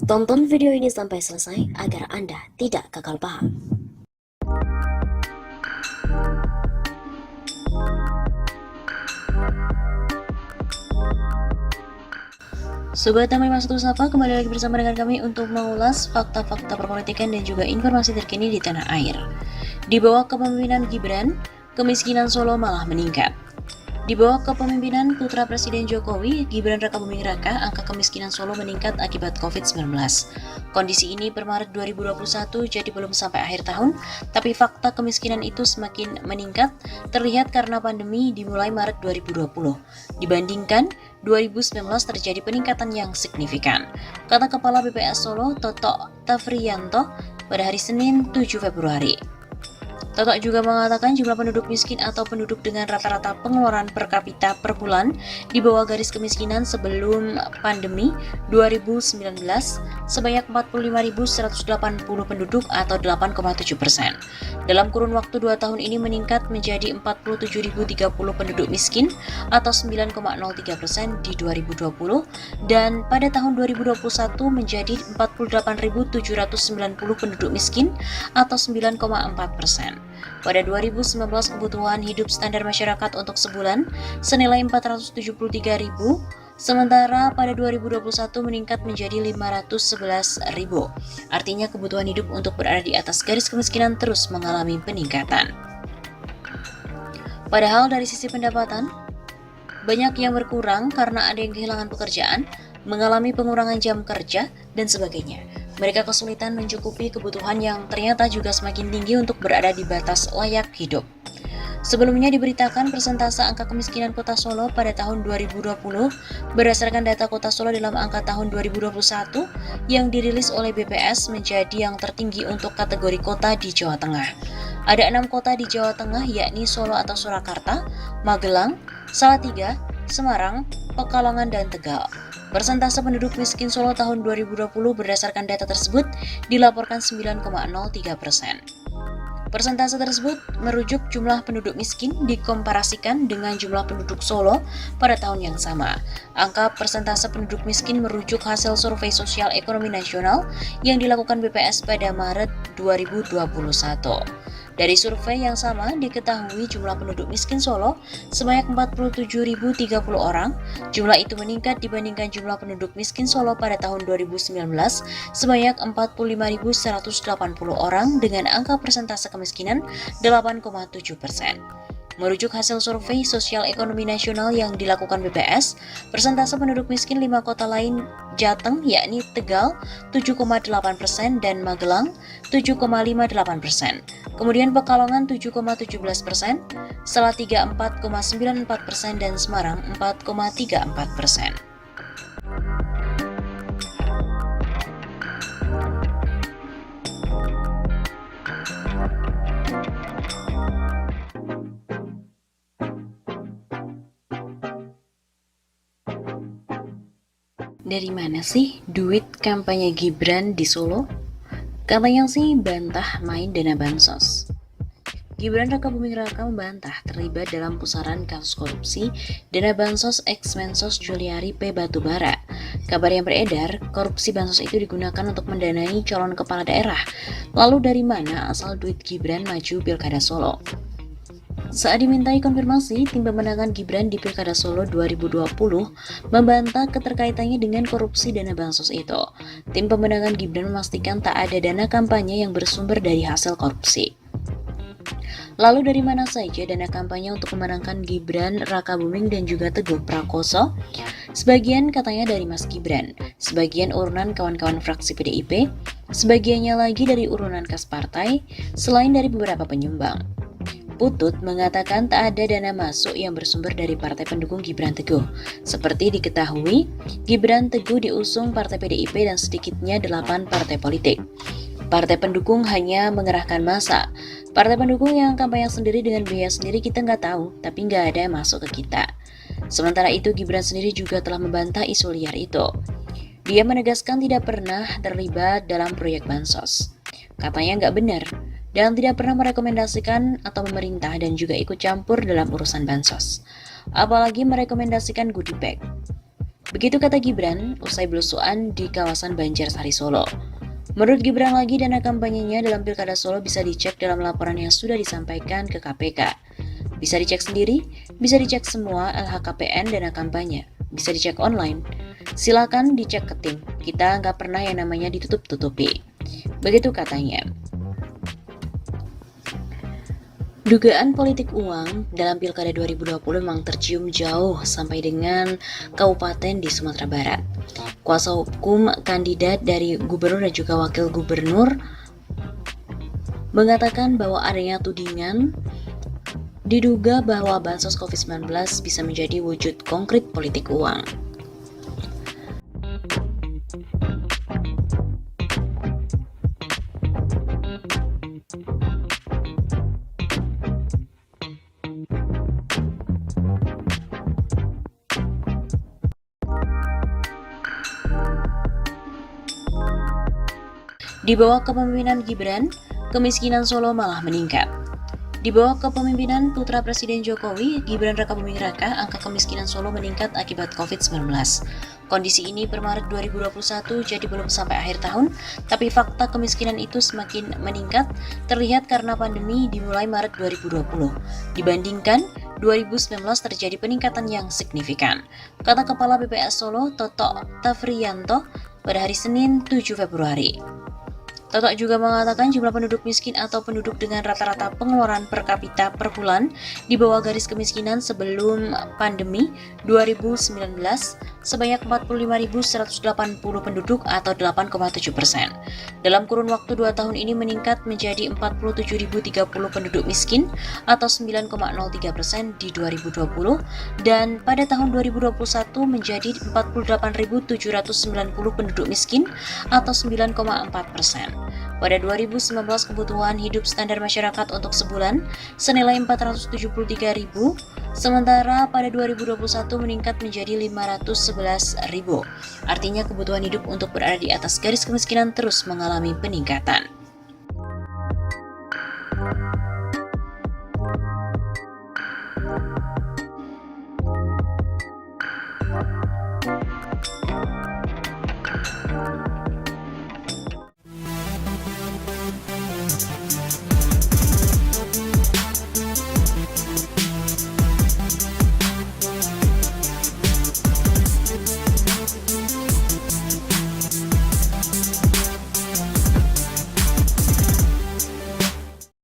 Tonton video ini sampai selesai agar Anda tidak gagal paham. Sobat Damai Mas Sapa, kembali lagi bersama dengan kami untuk mengulas fakta-fakta perpolitikan dan juga informasi terkini di tanah air. Di bawah kepemimpinan Gibran, kemiskinan Solo malah meningkat. Di bawah kepemimpinan putra Presiden Jokowi, Gibran Rakabuming Raka, angka kemiskinan Solo meningkat akibat COVID-19. Kondisi ini per Maret 2021, jadi belum sampai akhir tahun, tapi fakta kemiskinan itu semakin meningkat terlihat karena pandemi dimulai Maret 2020. Dibandingkan 2019 terjadi peningkatan yang signifikan, kata Kepala BPS Solo, Toto Tafriyanto, pada hari Senin 7 Februari. Toto juga mengatakan jumlah penduduk miskin atau penduduk dengan rata-rata pengeluaran per kapita per bulan di bawah garis kemiskinan sebelum pandemi 2019 sebanyak 45.180 penduduk atau 8,7%. Dalam kurun waktu 2 tahun ini meningkat menjadi 47.030 penduduk miskin atau 9,03% di 2020 dan pada tahun 2021 menjadi 48.790 penduduk miskin atau 9,4%. Pada 2019 kebutuhan hidup standar masyarakat untuk sebulan senilai 473.000, sementara pada 2021 meningkat menjadi 511.000. Artinya kebutuhan hidup untuk berada di atas garis kemiskinan terus mengalami peningkatan. Padahal dari sisi pendapatan, banyak yang berkurang karena ada yang kehilangan pekerjaan, mengalami pengurangan jam kerja, dan sebagainya. Mereka kesulitan mencukupi kebutuhan yang ternyata juga semakin tinggi untuk berada di batas layak hidup. Sebelumnya diberitakan persentase angka kemiskinan Kota Solo pada tahun 2020 berdasarkan data Kota Solo dalam angka tahun 2021 yang dirilis oleh BPS menjadi yang tertinggi untuk kategori kota di Jawa Tengah. Ada 6 kota di Jawa Tengah yakni Solo atau Surakarta, Magelang, Salatiga, Semarang, Pekalongan, dan Tegal. Persentase penduduk miskin Solo tahun 2020 berdasarkan data tersebut dilaporkan 9,03%. Persentase tersebut merujuk jumlah penduduk miskin dikomparasikan dengan jumlah penduduk Solo pada tahun yang sama. Angka persentase penduduk miskin merujuk hasil survei sosial ekonomi nasional yang dilakukan BPS pada Maret 2021. Dari survei yang sama, diketahui jumlah penduduk miskin Solo sebanyak 47.030 orang. Jumlah itu meningkat dibandingkan jumlah penduduk miskin Solo pada tahun 2019 sebanyak 45.180 orang dengan angka persentase kemiskinan 8,7%. Merujuk hasil survei sosial ekonomi nasional yang dilakukan BPS, persentase penduduk miskin 5 kota lain Jateng yakni Tegal 7,8% dan Magelang 7,58%. Kemudian Pekalongan 7,17%, Salatiga 4,94% dan Semarang 4,34%. Dari mana sih duit kampanye Gibran di Solo? Katanya sih bantah main dana bansos. Gibran Rakabuming Raka membantah terlibat dalam pusaran kasus korupsi dana bansos ex-Mensos Juliari P. Batubara. Kabar yang beredar, korupsi bansos itu digunakan untuk mendanai calon kepala daerah. Lalu dari mana asal duit Gibran maju Pilkada Solo? Saat dimintai konfirmasi, tim pemenangan Gibran di Pilkada Solo 2020 membantah keterkaitannya dengan korupsi dana bansos itu. Tim pemenangan Gibran memastikan tak ada dana kampanye yang bersumber dari hasil korupsi. Lalu dari mana saja dana kampanye untuk memenangkan Gibran Rakabuming dan juga Teguh Prakoso? Sebagian katanya dari Mas Gibran, sebagian urunan kawan-kawan fraksi PDIP, sebagiannya lagi dari urunan kas partai, selain dari beberapa penyumbang. Putut mengatakan tak ada dana masuk yang bersumber dari partai pendukung Gibran Teguh. Seperti diketahui, Gibran Teguh diusung partai PDIP dan sedikitnya 8 partai politik. Partai pendukung hanya mengerahkan massa. Partai pendukung yang kampanye sendiri dengan biaya sendiri kita nggak tahu, tapi nggak ada yang masuk ke kita. Sementara itu, Gibran sendiri juga telah membantah isu liar itu. Dia menegaskan tidak pernah terlibat dalam proyek bansos. Katanya nggak benar, dan tidak pernah merekomendasikan atau memerintah dan juga ikut campur dalam urusan bansos. Apalagi merekomendasikan goodie bag. Begitu kata Gibran usai belusuan di kawasan Banjarsari Solo. Menurut Gibran lagi, dana kampanyenya dalam Pilkada Solo bisa dicek dalam laporan yang sudah disampaikan ke KPK. Bisa dicek sendiri, bisa dicek semua LHKPN dana kampanye, bisa dicek online. Silakan dicek ke tim, kita nggak pernah yang namanya ditutup-tutupi. Begitu katanya. Dugaan politik uang dalam Pilkada 2020 memang tercium jauh sampai dengan kabupaten di Sumatera Barat. Kuasa hukum kandidat dari gubernur dan juga wakil gubernur mengatakan bahwa adanya tudingan diduga bahwa bansos COVID-19 bisa menjadi wujud konkret politik uang. Di bawah kepemimpinan Gibran, kemiskinan Solo malah meningkat. Di bawah kepemimpinan putra Presiden Jokowi, Gibran Rakabuming Raka, angka kemiskinan Solo meningkat akibat COVID-19. Kondisi ini per Maret 2021, jadi belum sampai akhir tahun, tapi fakta kemiskinan itu semakin meningkat terlihat karena pandemi dimulai Maret 2020. Dibandingkan 2019 terjadi peningkatan yang signifikan, kata Kepala BPS Solo, Toto Tafriyanto, pada hari Senin 7 Februari. Toto juga mengatakan jumlah penduduk miskin atau penduduk dengan rata-rata pengeluaran per kapita per bulan di bawah garis kemiskinan sebelum pandemi 2019 sebanyak 45.180 penduduk atau 8,7%. Dalam kurun waktu 2 tahun ini meningkat menjadi 47.030 penduduk miskin atau 9,03% di 2020 dan pada tahun 2021 menjadi 48.790 penduduk miskin atau 9,4%. Pada 2019 kebutuhan hidup standar masyarakat untuk sebulan senilai 473.000, sementara pada 2021 meningkat menjadi 511.000. Artinya kebutuhan hidup untuk berada di atas garis kemiskinan terus mengalami peningkatan.